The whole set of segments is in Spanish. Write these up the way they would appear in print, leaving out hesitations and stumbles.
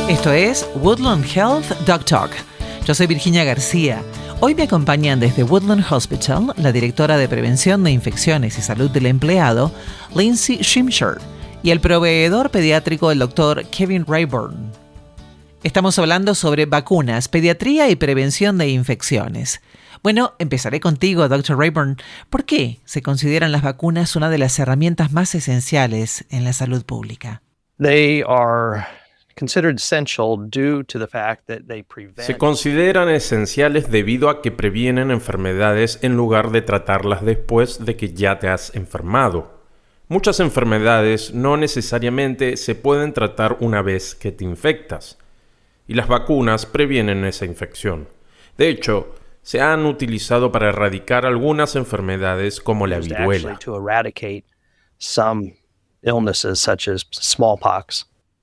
Esto es Woodland Health Doc Talk. Yo soy Virginia García. Hoy me acompañan desde Woodland Hospital la directora de Prevención de Infecciones y Salud del Empleado, Lindsay Shimshire, y el proveedor pediátrico, el doctor Kevin Rayburn. Estamos hablando sobre vacunas, pediatría y prevención de infecciones. Bueno, empezaré contigo, Dr. Rayburn. ¿Por qué se consideran las vacunas una de las herramientas más esenciales en la salud pública? Se consideran esenciales debido a que previenen enfermedades en lugar de tratarlas después de que ya te has enfermado. Muchas enfermedades no necesariamente se pueden tratar una vez que te infectas, y las vacunas previenen esa infección. De hecho, se han utilizado para erradicar algunas enfermedades como la viruela.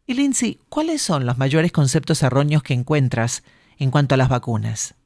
Y Lindsay, ¿cuáles son los mayores conceptos erróneos que encuentras en cuanto a las vacunas?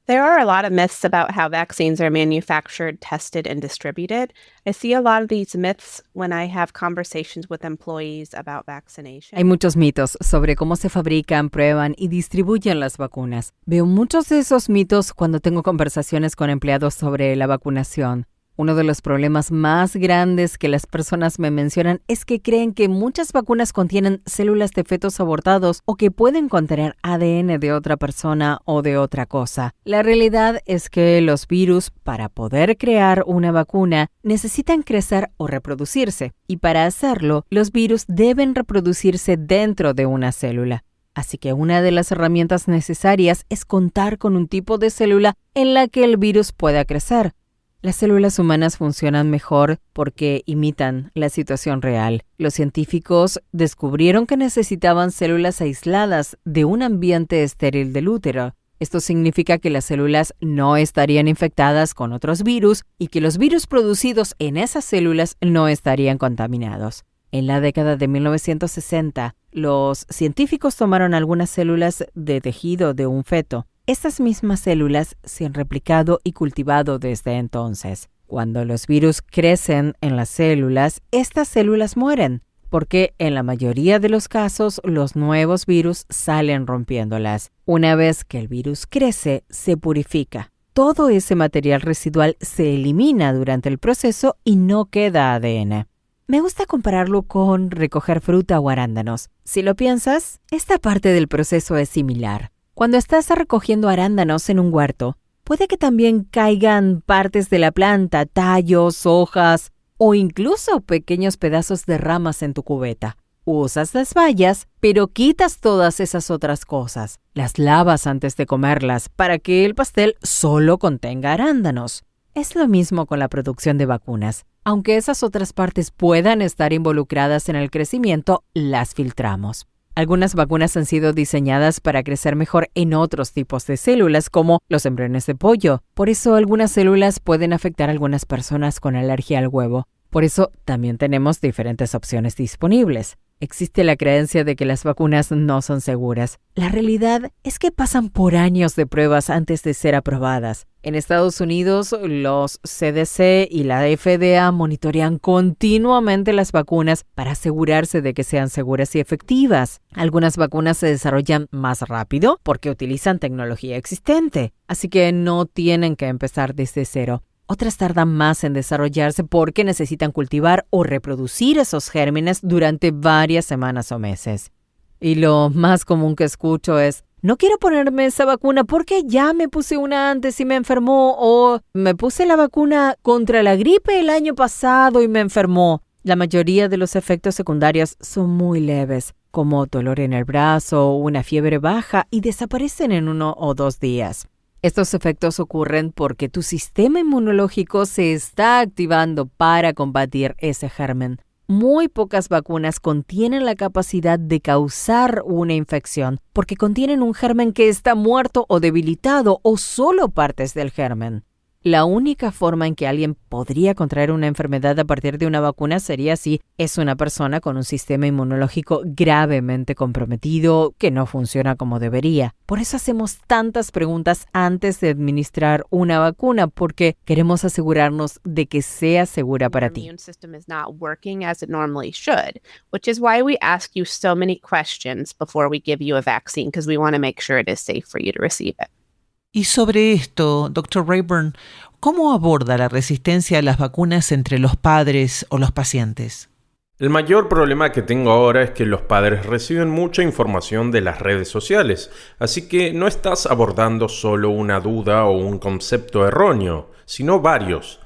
There are a lot of myths about how vaccines are manufactured, tested, and distributed. I see a lot of these myths when I have conversations with employees about vaccination. Hay muchos mitos sobre cómo se fabrican, prueban y distribuyen las vacunas. Veo muchos de esos mitos cuando tengo conversaciones con empleados sobre la vacunación. Uno de los problemas más grandes que las personas me mencionan es que creen que muchas vacunas contienen células de fetos abortados o que pueden contener ADN de otra persona o de otra cosa. La realidad es que los virus, para poder crear una vacuna, necesitan crecer o reproducirse, y para hacerlo, los virus deben reproducirse dentro de una célula. Así que una de las herramientas necesarias es contar con un tipo de célula en la que el virus pueda crecer. Las células humanas funcionan mejor porque imitan la situación real. Los científicos descubrieron que necesitaban células aisladas de un ambiente estéril del útero. Esto significa que las células no estarían infectadas con otros virus y que los virus producidos en esas células no estarían contaminados. En la década de 1960, los científicos tomaron algunas células de tejido de un feto. Estas mismas células se han replicado y cultivado desde entonces. Cuando los virus crecen en las células, estas células mueren, porque en la mayoría de los casos los nuevos virus salen rompiéndolas. Una vez que el virus crece, se purifica. Todo ese material residual se elimina durante el proceso y no queda ADN. Me gusta compararlo con recoger fruta o arándanos. Si lo piensas, esta parte del proceso es similar. Cuando estás recogiendo arándanos en un huerto, puede que también caigan partes de la planta, tallos, hojas o incluso pequeños pedazos de ramas en tu cubeta. Usas las bayas, pero quitas todas esas otras cosas. Las lavas antes de comerlas para que el pastel solo contenga arándanos. Es lo mismo con la producción de vacunas. Aunque esas otras partes puedan estar involucradas en el crecimiento, las filtramos. Algunas vacunas han sido diseñadas para crecer mejor en otros tipos de células, como los embriones de pollo. Por eso, algunas células pueden afectar a algunas personas con alergia al huevo. Por eso, también tenemos diferentes opciones disponibles. Existe la creencia de que las vacunas no son seguras. La realidad es que pasan por años de pruebas antes de ser aprobadas. En Estados Unidos, los CDC y la FDA monitorean continuamente las vacunas para asegurarse de que sean seguras y efectivas. Algunas vacunas se desarrollan más rápido porque utilizan tecnología existente, así que no tienen que empezar desde cero. Otras tardan más en desarrollarse porque necesitan cultivar o reproducir esos gérmenes durante varias semanas o meses. Y lo más común que escucho es: no quiero ponerme esa vacuna porque ya me puse una antes y me enfermó, o me puse la vacuna contra la gripe el año pasado y me enfermó. La mayoría de los efectos secundarios son muy leves, como dolor en el brazo o una fiebre baja, y desaparecen en 1 o 2 días. Estos efectos ocurren porque tu sistema inmunológico se está activando para combatir ese germen. Muy pocas vacunas contienen la capacidad de causar una infección porque contienen un germen que está muerto o debilitado, o solo partes del germen. La única forma en que alguien podría contraer una enfermedad a partir de una vacuna sería si es una persona con un sistema inmunológico gravemente comprometido que no funciona como debería. Por eso hacemos tantas preguntas antes de administrar una vacuna, porque queremos asegurarnos de que sea segura para Your ti. immune system is not working as it normally should, which is why we ask you so many questions before we give you a vaccine, because we want to make sure it is safe for you to receive it. Y sobre esto, Dr. Rayburn, ¿cómo aborda la resistencia a las vacunas entre los padres o los pacientes? El mayor problema que tengo ahora es que los padres reciben mucha información de las redes sociales, así que no estás abordando solo una duda o un concepto erróneo, sino varios.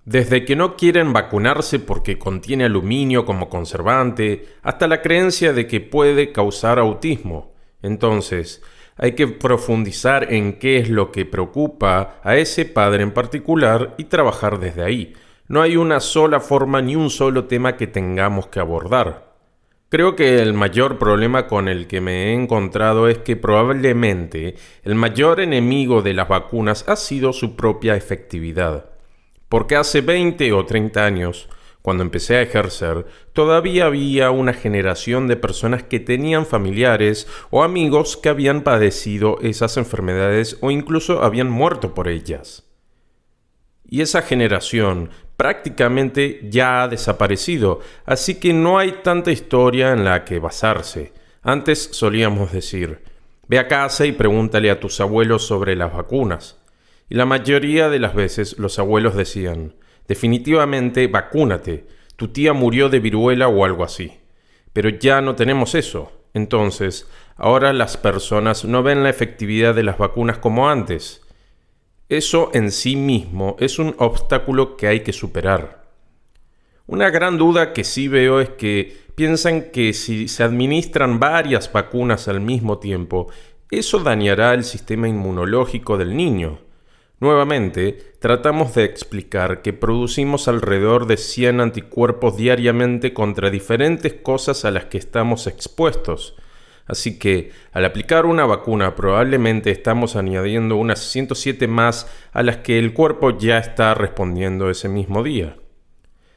Desde que no quieren vacunarse porque contiene aluminio como conservante, hasta la creencia de que puede causar autismo. Entonces, hay que profundizar en qué es lo que preocupa a ese padre en particular y trabajar desde ahí. No hay una sola forma ni un solo tema que tengamos que abordar. Creo que el mayor problema con el que me he encontrado es que probablemente el mayor enemigo de las vacunas ha sido su propia efectividad. Porque hace 20 o 30 años, cuando empecé a ejercer, todavía había una generación de personas que tenían familiares o amigos que habían padecido esas enfermedades o incluso habían muerto por ellas. Y esa generación prácticamente ya ha desaparecido, así que no hay tanta historia en la que basarse. Antes solíamos decir, ve a casa y pregúntale a tus abuelos sobre las vacunas. Y la mayoría de las veces los abuelos decían, definitivamente vacúnate, tu tía murió de viruela o algo así. Pero ya no tenemos eso. Entonces, ahora las personas no ven la efectividad de las vacunas como antes. Eso en sí mismo es un obstáculo que hay que superar. Una gran duda que sí veo es que piensan que si se administran varias vacunas al mismo tiempo, eso dañará el sistema inmunológico del niño. Nuevamente, tratamos de explicar que producimos alrededor de 100 anticuerpos diariamente contra diferentes cosas a las que estamos expuestos. Así que, al aplicar una vacuna, probablemente estamos añadiendo unas 107 más a las que el cuerpo ya está respondiendo ese mismo día.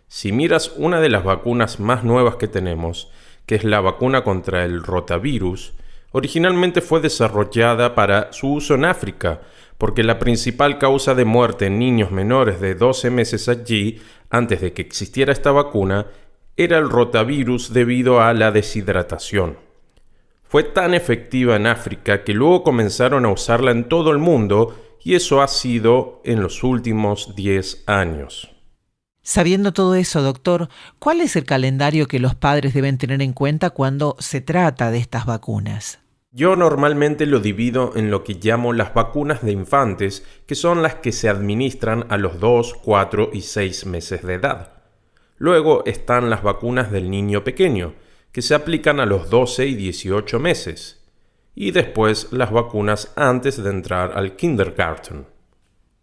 Si miras una de las vacunas más nuevas que tenemos, que es la vacuna contra el rotavirus, originalmente fue desarrollada para su uso en África, porque la principal causa de muerte en niños menores de 12 meses allí, antes de que existiera esta vacuna, era el rotavirus debido a la deshidratación. Fue tan efectiva en África que luego comenzaron a usarla en todo el mundo, y eso ha sido en los últimos 10 años. Sabiendo todo eso, doctor, ¿cuál es el calendario que los padres deben tener en cuenta cuando se trata de estas vacunas? Yo normalmente lo divido en lo que llamo las vacunas de infantes, que son las que se administran a los 2, 4 y 6 meses de edad. Luego están las vacunas del niño pequeño, que se aplican a los 12 y 18 meses. Y después las vacunas antes de entrar al kindergarten.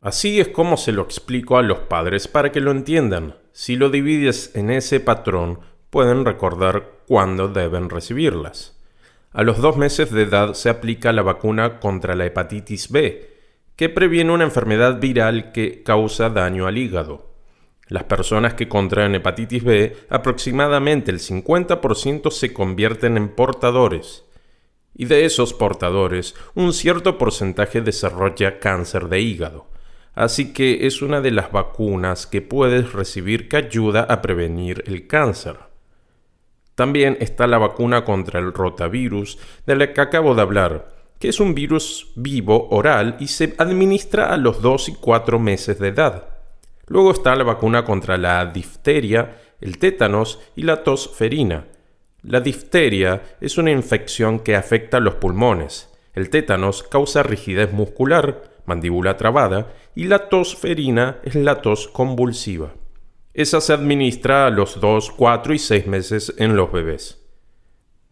Así es como se lo explico a los padres para que lo entiendan. Si lo divides en ese patrón, pueden recordar cuándo deben recibirlas. A los 2 meses de edad se aplica la vacuna contra la hepatitis B, que previene una enfermedad viral que causa daño al hígado. Las personas que contraen hepatitis B, aproximadamente el 50% se convierten en portadores. Y de esos portadores, un cierto porcentaje desarrolla cáncer de hígado. Así que es una de las vacunas que puedes recibir que ayuda a prevenir el cáncer. También está la vacuna contra el rotavirus, de la que acabo de hablar, que es un virus vivo oral y se administra a los 2 y 4 meses de edad. Luego está la vacuna contra la difteria, el tétanos y la tos ferina. La difteria es una infección que afecta los pulmones. El tétanos causa rigidez muscular, mandíbula trabada, y la tos ferina es la tos convulsiva. Esa se administra a los 2, 4 y 6 meses en los bebés.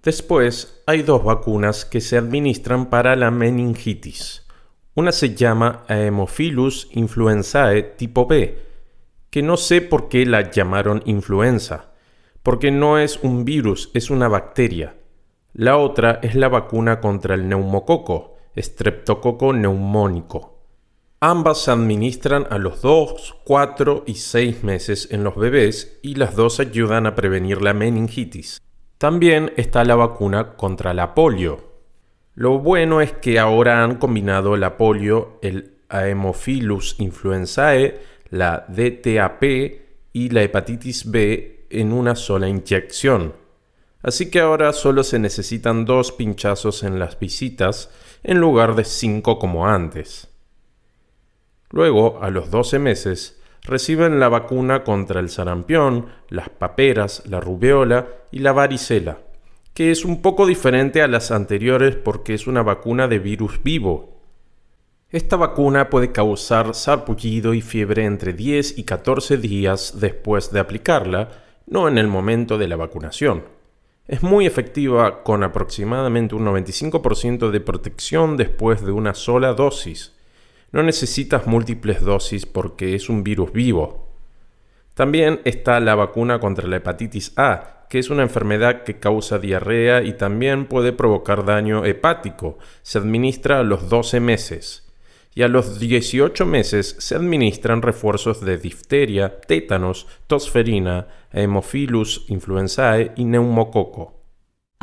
Después, hay 2 vacunas que se administran para la meningitis. Una se llama Haemophilus influenzae tipo B, que no sé por qué la llamaron influenza, porque no es un virus, es una bacteria. La otra es la vacuna contra el neumococo, Streptococo neumónico. Ambas se administran a los 2, 4 y 6 meses en los bebés y las dos ayudan a prevenir la meningitis. También está la vacuna contra la polio. Lo bueno es que ahora han combinado la polio, el Haemophilus influenzae, la DTaP y la hepatitis B en una sola inyección. Así que ahora solo se necesitan 2 pinchazos en las visitas en lugar de 5 como antes. Luego, a los 12 meses, reciben la vacuna contra el sarampión, las paperas, la rubiola y la varicela, que es un poco diferente a las anteriores porque es una vacuna de virus vivo. Esta vacuna puede causar sarpullido y fiebre entre 10 y 14 días después de aplicarla, no en el momento de la vacunación. Es muy efectiva con aproximadamente un 95% de protección después de una sola dosis. No necesitas múltiples dosis porque es un virus vivo. También está la vacuna contra la hepatitis A, que es una enfermedad que causa diarrea y también puede provocar daño hepático. Se administra a los 12 meses. Y a los 18 meses se administran refuerzos de difteria, tétanos, tosferina, Haemophilus influenzae y neumococo.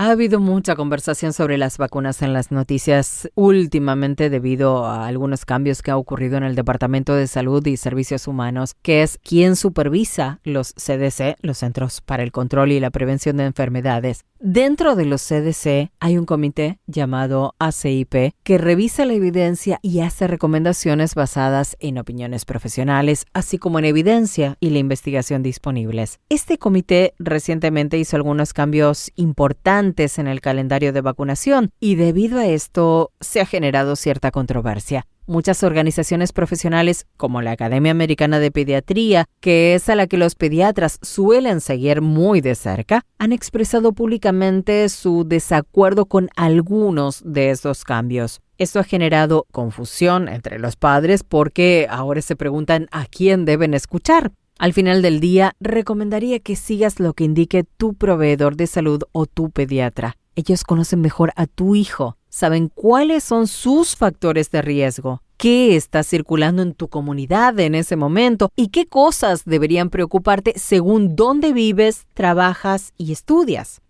Ha habido mucha conversación sobre las vacunas en las noticias últimamente debido a algunos cambios que ha ocurrido en el Departamento de Salud y Servicios Humanos, que es quien supervisa los CDC, los Centros para el Control y la Prevención de Enfermedades. Dentro de los CDC hay un comité llamado ACIP que revisa la evidencia y hace recomendaciones basadas en opiniones profesionales, así como en evidencia y la investigación disponibles. Este comité recientemente hizo algunos cambios importantes en el calendario de vacunación y debido a esto se ha generado cierta controversia. Muchas organizaciones profesionales, como la Academia Americana de Pediatría, que es a la que los pediatras suelen seguir muy de cerca, han expresado públicamente su desacuerdo con algunos de estos cambios. Esto ha generado confusión entre los padres porque ahora se preguntan a quién deben escuchar. Al final del día, recomendaría que sigas lo que indique tu proveedor de salud o tu pediatra. Ellos conocen mejor a tu hijo, saben cuáles son sus factores de riesgo, qué está circulando en tu comunidad en ese momento y qué cosas deberían preocuparte según dónde vives, trabajas y estudias.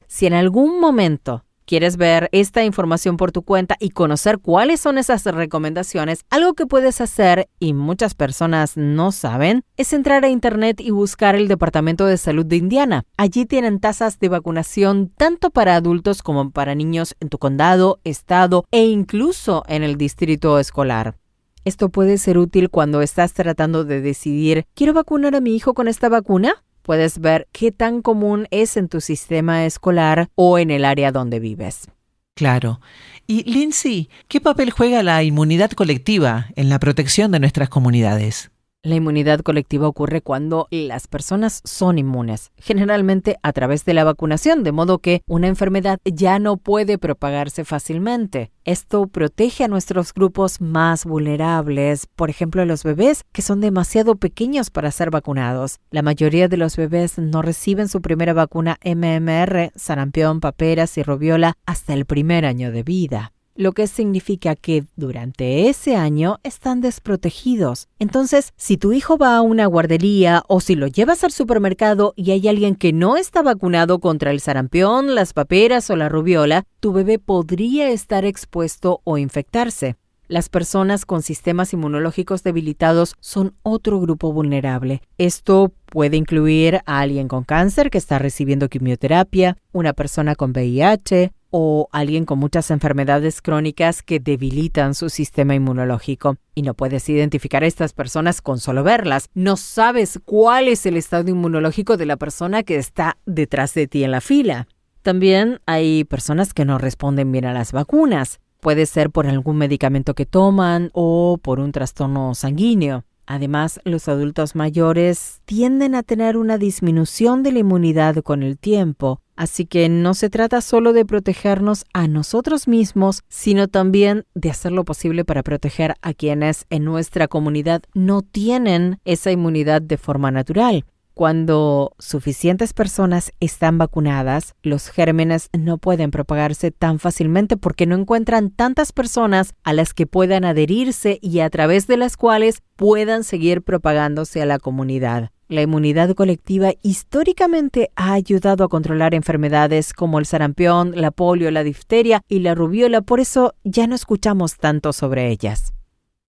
Si en algún momento quieres ver esta información por tu cuenta y conocer cuáles son esas recomendaciones, algo que puedes hacer y muchas personas no saben es entrar a internet y buscar el Departamento de Salud de Indiana. Allí tienen tasas de vacunación tanto para adultos como para niños en tu condado, estado e incluso en el distrito escolar. Esto puede ser útil cuando estás tratando de decidir, ¿quiero vacunar a mi hijo con esta vacuna? Puedes ver qué tan común es en tu sistema escolar o en el área donde vives. Claro. Y Lindsay, ¿qué papel juega la inmunidad colectiva en la protección de nuestras comunidades? La inmunidad colectiva ocurre cuando las personas son inmunes, generalmente a través de la vacunación, de modo que una enfermedad ya no puede propagarse fácilmente. Esto protege a nuestros grupos más vulnerables, por ejemplo, los bebés que son demasiado pequeños para ser vacunados. La mayoría de los bebés no reciben su primera vacuna MMR, sarampión, paperas y rubiola hasta el primer año de vida, lo que significa que durante ese año están desprotegidos. Entonces, si tu hijo va a una guardería o si lo llevas al supermercado y hay alguien que no está vacunado contra el sarampión, las paperas o la rubiola, tu bebé podría estar expuesto o infectarse. Las personas con sistemas inmunológicos debilitados son otro grupo vulnerable. Esto puede incluir a alguien con cáncer que está recibiendo quimioterapia, una persona con VIH, o alguien con muchas enfermedades crónicas que debilitan su sistema inmunológico. Y no puedes identificar a estas personas con solo verlas. No sabes cuál es el estado inmunológico de la persona que está detrás de ti en la fila. También hay personas que no responden bien a las vacunas. Puede ser por algún medicamento que toman o por un trastorno sanguíneo. Además, los adultos mayores tienden a tener una disminución de la inmunidad con el tiempo, así que no se trata solo de protegernos a nosotros mismos, sino también de hacer lo posible para proteger a quienes en nuestra comunidad no tienen esa inmunidad de forma natural. Cuando suficientes personas están vacunadas, los gérmenes no pueden propagarse tan fácilmente porque no encuentran tantas personas a las que puedan adherirse y a través de las cuales puedan seguir propagándose a la comunidad. La inmunidad colectiva históricamente ha ayudado a controlar enfermedades como el sarampión, la polio, la difteria y la rubiola, por eso ya no escuchamos tanto sobre ellas.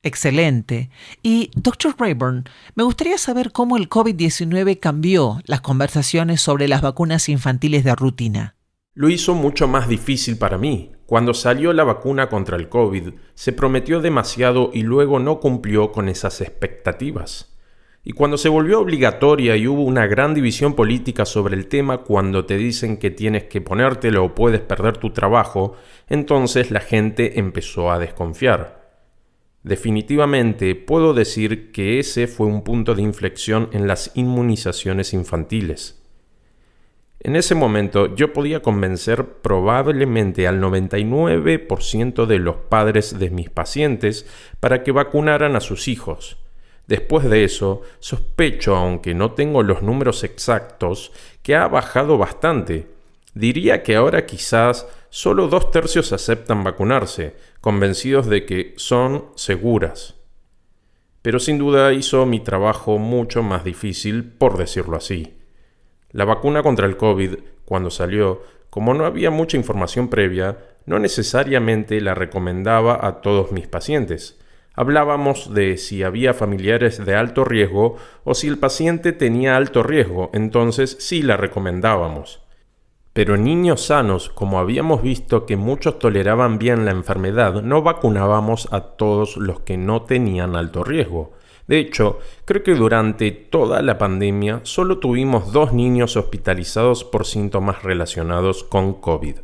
Excelente. Y, Dr. Rayburn, me gustaría saber cómo el COVID-19 cambió las conversaciones sobre las vacunas infantiles de rutina. Lo hizo mucho más difícil para mí. Cuando salió la vacuna contra el COVID, se prometió demasiado y luego no cumplió con esas expectativas. Y cuando se volvió obligatoria y hubo una gran división política sobre el tema cuando te dicen que tienes que ponértelo o puedes perder tu trabajo, entonces la gente empezó a desconfiar. Definitivamente puedo decir que ese fue un punto de inflexión en las inmunizaciones infantiles. En ese momento yo podía convencer probablemente al 99% de los padres de mis pacientes para que vacunaran a sus hijos. Después de eso, sospecho, aunque no tengo los números exactos, que ha bajado bastante. Diría que ahora quizás solo 2/3 aceptan vacunarse, convencidos de que son seguras. Pero sin duda hizo mi trabajo mucho más difícil, por decirlo así. La vacuna contra el COVID, cuando salió, como no había mucha información previa, no necesariamente la recomendaba a todos mis pacientes. Hablábamos de si había familiares de alto riesgo o si el paciente tenía alto riesgo, entonces sí la recomendábamos. Pero en niños sanos, como habíamos visto que muchos toleraban bien la enfermedad, no vacunábamos a todos los que no tenían alto riesgo. De hecho, creo que durante toda la pandemia solo tuvimos 2 niños hospitalizados por síntomas relacionados con COVID.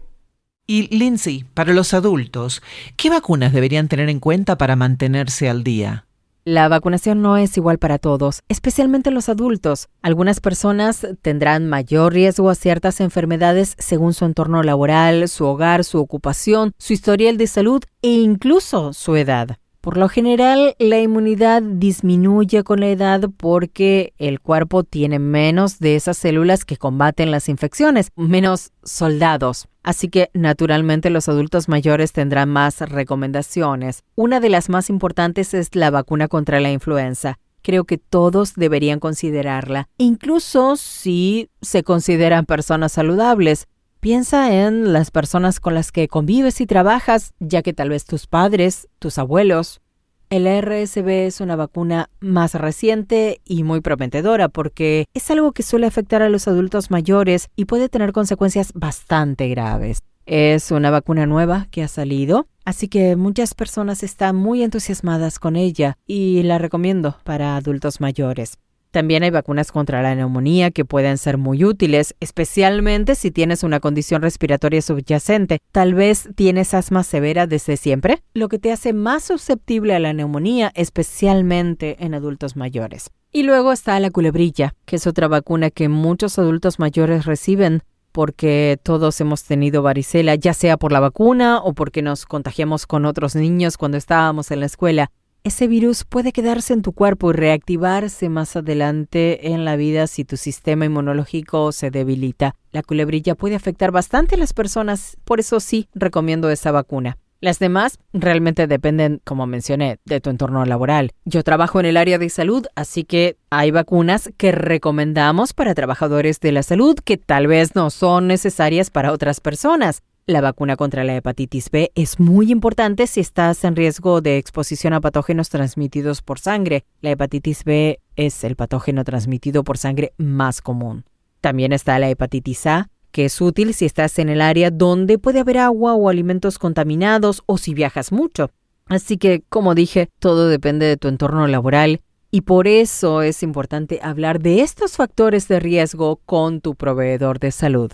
Y, Lindsay, para los adultos, ¿qué vacunas deberían tener en cuenta para mantenerse al día? La vacunación no es igual para todos, especialmente los adultos. Algunas personas tendrán mayor riesgo a ciertas enfermedades según su entorno laboral, su hogar, su ocupación, su historial de salud e incluso su edad. Por lo general, la inmunidad disminuye con la edad porque el cuerpo tiene menos de esas células que combaten las infecciones, menos soldados. Así que, naturalmente, los adultos mayores tendrán más recomendaciones. Una de las más importantes es la vacuna contra la influenza. Creo que todos deberían considerarla, incluso si se consideran personas saludables. Piensa en las personas con las que convives y trabajas, ya que tal vez tus padres, tus abuelos. El RSV es una vacuna más reciente y muy prometedora porque es algo que suele afectar a los adultos mayores y puede tener consecuencias bastante graves. Es una vacuna nueva que ha salido, así que muchas personas están muy entusiasmadas con ella y la recomiendo para adultos mayores. También hay vacunas contra la neumonía que pueden ser muy útiles, especialmente si tienes una condición respiratoria subyacente. Tal vez tienes asma severa desde siempre, lo que te hace más susceptible a la neumonía, especialmente en adultos mayores. Y luego está la culebrilla, que es otra vacuna que muchos adultos mayores reciben porque todos hemos tenido varicela, ya sea por la vacuna o porque nos contagiamos con otros niños cuando estábamos en la escuela. Ese virus puede quedarse en tu cuerpo y reactivarse más adelante en la vida si tu sistema inmunológico se debilita. La culebrilla puede afectar bastante a las personas, por eso sí recomiendo esa vacuna. Las demás realmente dependen, como mencioné, de tu entorno laboral. Yo trabajo en el área de salud, así que hay vacunas que recomendamos para trabajadores de la salud que tal vez no son necesarias para otras personas. La vacuna contra la hepatitis B es muy importante si estás en riesgo de exposición a patógenos transmitidos por sangre. La hepatitis B es el patógeno transmitido por sangre más común. También está la hepatitis A, que es útil si estás en el área donde puede haber agua o alimentos contaminados o si viajas mucho. Así que, como dije, todo depende de tu entorno laboral y por eso es importante hablar de estos factores de riesgo con tu proveedor de salud.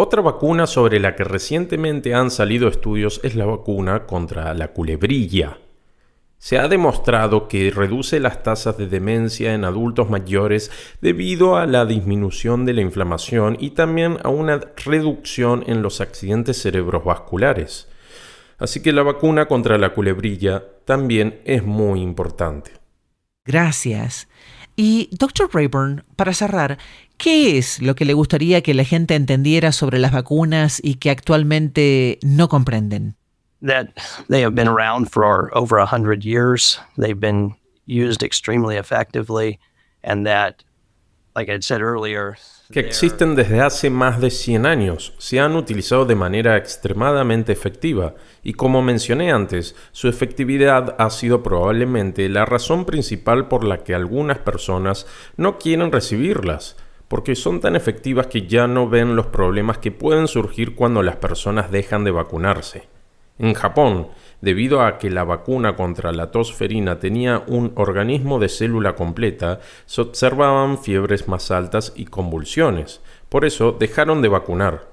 Otra vacuna sobre la que recientemente han salido estudios es la vacuna contra la culebrilla. Se ha demostrado que reduce las tasas de demencia en adultos mayores debido a la disminución de la inflamación y también a una reducción en los accidentes cerebrovasculares. Así que la vacuna contra la culebrilla también es muy importante. Gracias. Y Dr. Rayburn, para cerrar, ¿qué es lo que le gustaría que la gente entendiera sobre las vacunas y que actualmente no comprenden? That they have been around for over 100 years. They've been used extremely effectively, and that, like I said earlier, que existen desde hace más de 100 años, se han utilizado de manera extremadamente efectiva y, como mencioné antes, su efectividad ha sido probablemente la razón principal por la que algunas personas no quieren recibirlas, porque son tan efectivas que ya no ven los problemas que pueden surgir cuando las personas dejan de vacunarse. En Japón, debido a que la vacuna contra la tos ferina tenía un organismo de célula completa, se observaban fiebres más altas y convulsiones. Por eso dejaron de vacunar.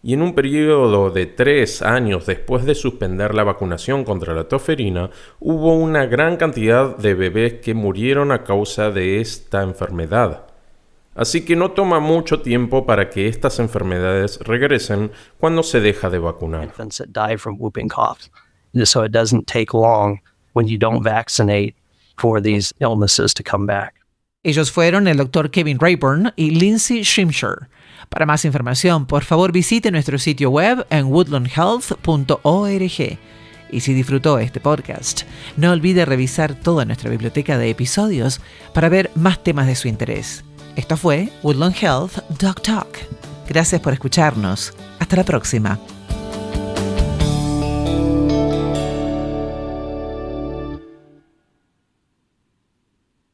Y en un periodo de 3 años después de suspender la vacunación contra la tos ferina, hubo una gran cantidad de bebés que murieron a causa de esta enfermedad. Así que no toma mucho tiempo para que estas enfermedades regresen cuando se deja de vacunar. Infants that die from whooping cough. So it doesn't take long when you don't vaccinate for these illnesses to come back. Ellos fueron el Dr. Kevin Rayburn y Lindsay Shimshire. Para más información, por favor visite nuestro sitio web en woodlandhealth.org. Y si disfrutó este podcast, no olvide revisar toda nuestra biblioteca de episodios para ver más temas de su interés. Esto fue Woodland Health Doc Talk. Gracias por escucharnos. Hasta la próxima.